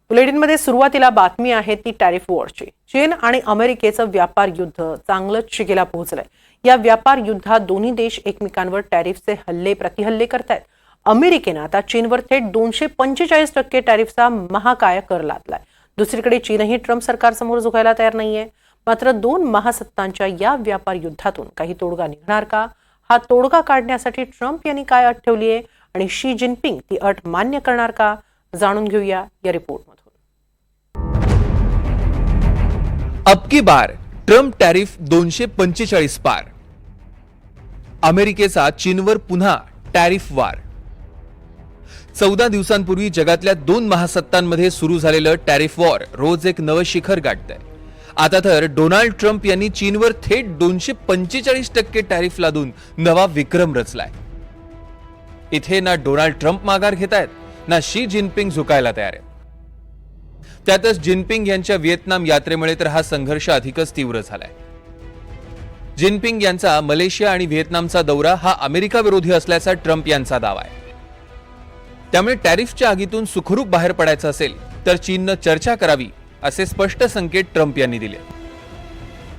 बुलेटिनमध्ये सुरुवातीला बातमी आहे ती टॅरिफ वॉरची। चीन आणि अमेरिकेचं व्यापार युद्ध चांगलंच शिगेला पोहोचलंय। या व्यापार युद्धात दोन्ही देश एकमेकांवर टॅरिफचे हल्ले प्रतिहल्ले करतायत। अमेरिकेनं आता चीनवर थेट 245% टॅरिफचा महाकाय कर लादलाय। दुसरीकडे चीनही ट्रम्प सरकारसमोर झुकायला तयार नाहीये। मात्र दोन महासत्तांच्या या व्यापार युद्धातून काही तोडगा निघणार का? हा तोडगा काढण्यासाठी ट्रम्प यांनी काय अट ठेवली आहे आणि शी जिनपिंग ती अट मान्य करणार का? जाणून घेऊया या रिपोर्टमधून। अब की बार ट्रम्प टॅरिफ 245 पार। अमेरिकेचा चीनवर पुन्हा टॅरिफ वार। 14 दिवसांपूर्वी जगातल्या दोन महासत्तांमध्ये सुरू झालेलं टॅरिफ वॉर रोज एक नवं शिखर गाठतंय। आता तर डोनाल्ड ट्रम्प यांनी चीनवर थेट 245% टॅरिफ लादून नवा विक्रम रचलाय। इथे ना डोनाल्ड ट्रम्प माघार घेतायत ना शी जिनपिंग झुकायला तयार आहेत। त्यातच जिनपिंग यांच्या व्हिएतनाम यात्रेमुळे तर हा संघर्ष अधिकच तीव्र झालाय। जिनपिंग यांचा मलेशिया आणि व्हिएतनामचा दौरा हा अमेरिका विरोधी असल्याचा ट्रम्प यांचा दावा आहे। त्यामुळे टॅरिफच्या आगीतून सुखरूप बाहेर पडायचं असेल तर चीननं चर्चा करावी असे स्पष्ट संकेत ट्रम्प यांनी दिले।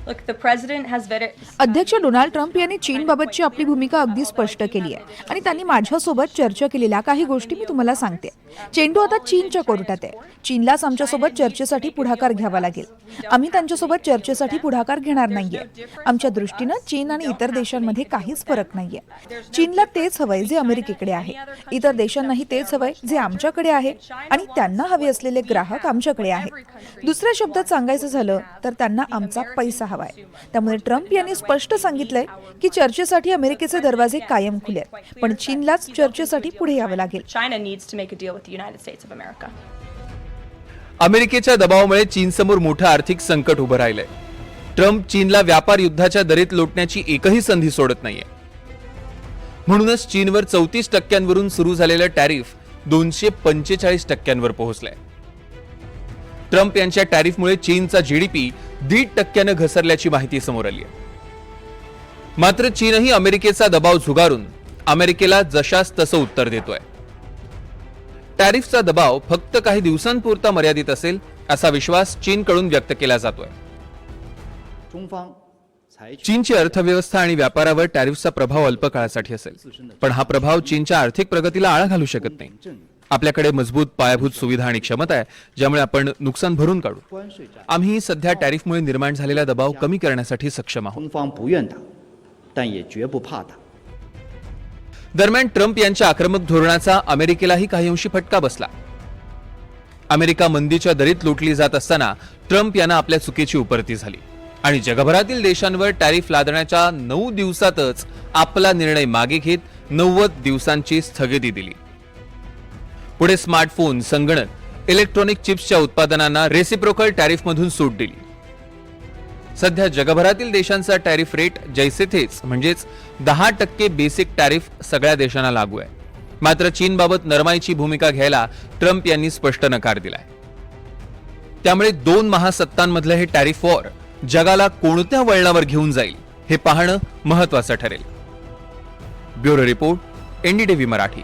अध्यक्ष डोनाल्ड ट्रम्प यांनी चीनबाबतची आपली भूमिका अगदी स्पष्ट केली आहे आणि त्यांनी माझ्यासोबत चर्चा केलेल्या काही गोष्टी मी तुम्हाला सांगते। चेंडू आता चीनच्या कोर्टात आहे। चीनलाच आमच्यासोबत चर्चेसाठी पुढाकार घ्यावा लागेल। आम्ही त्यांच्यासोबत चर्चेसाठी पुढाकार घेणार नाहीये। आमच्या दृष्टीनं चीन आणि इतर देशांमध्ये काहीच फरक नाहीये। चीनला तेच हवंय जे अमेरिकेकडे आहे, इतर देशांनाही तेच हवंय जे आमच्याकडे आहे आणि त्यांना हवे असलेले ग्राहक आमच्याकडे आहेत। दुसऱ्या शब्दात सांगायचं झालं तर त्यांना आमचा पैसा हवाय। त्यामुळे ट्रम्प यांनी स्पष्ट सांगितलंय की चर्चेसाठी अमेरिकेचे दरवाजे कायम खुले आहेत, पण चीनलाच चर्चेसाठी पुढे यावं लागेल। अमेरिकेच्या दबावामुळे चीनसमोर मोठं आर्थिक संकट उभं राहिलंय। ट्रम्प चीनला व्यापार युद्धाच्या दरीत लोटण्याची एकही संधी सोडत नाहीये। म्हणूनच चीनवर 34% सुरू झालेलं टॅरिफ 245% पोहोचलंय। ट्रम्प यांच्या टॅरिफमुळे चीनचा जीडीपी 1.5% घसरल्याची माहिती समोर आली आहे। मात्र चीनही अमेरिकेचा दबाव झुगारून अमेरिकेला जशास तसं उत्तर देतोय। टॅरिफचा दबाव फक्त काही दिवसांपुरता मर्यादित असेल असा विश्वास चीनकडून व्यक्त केला जातोय। चीनची अर्थव्यवस्था आणि व्यापारावर टॅरिफचा प्रभाव अल्प काळासाठी असेल, पण हा प्रभाव चीनच्या आर्थिक प्रगतीला आळा घालू शकत नाही। आपल्याकडे मजबूत पायाभूत सुविधा आणि क्षमता आहे, ज्यामुळे आपण नुकसान भरून काढू। आम्ही सध्या टॅरिफमुळे निर्माण झालेला दबाव कमी करण्यासाठी सक्षम आहोत। दरम्यान ट्रम्प यांच्या आक्रमक धोरणाचा अमेरिकेलाही काही अंशी फटका बसला। अमेरिका मंदीच्या दरीत लुटली जात असताना ट्रम्प यांना आपल्या चुकीची उपरती झाली आणि जगभरातील देशांवर टॅरिफ लादण्याच्या 9 दिवसातच आपला निर्णय मागे घेत 90 दिवसांची स्थगिती दिली। पुढे स्मार्टफोन, संगणक, इलेक्ट्रॉनिक चिप्सच्या उत्पादनांना रेसिप्रोकल टॅरिफमधून सूट दिली। सध्या जगभरातील देशांचा टॅरिफ रेट जैसे थेच म्हणजेच 10% बेसिक टॅरिफ सगळ्या देशांना लागू आहे। मात्र चीनबाबत नरमाईची भूमिका घ्यायला ट्रम्प यांनी स्पष्ट नकार दिलाय। त्यामुळे दोन महासत्तांमधलं हे टॅरिफ वॉर जगाला कोणत्या वळणावर घेऊन जाईल हे पाहणं महत्त्वाचं ठरेल। Bureau report, NDTV Marathi.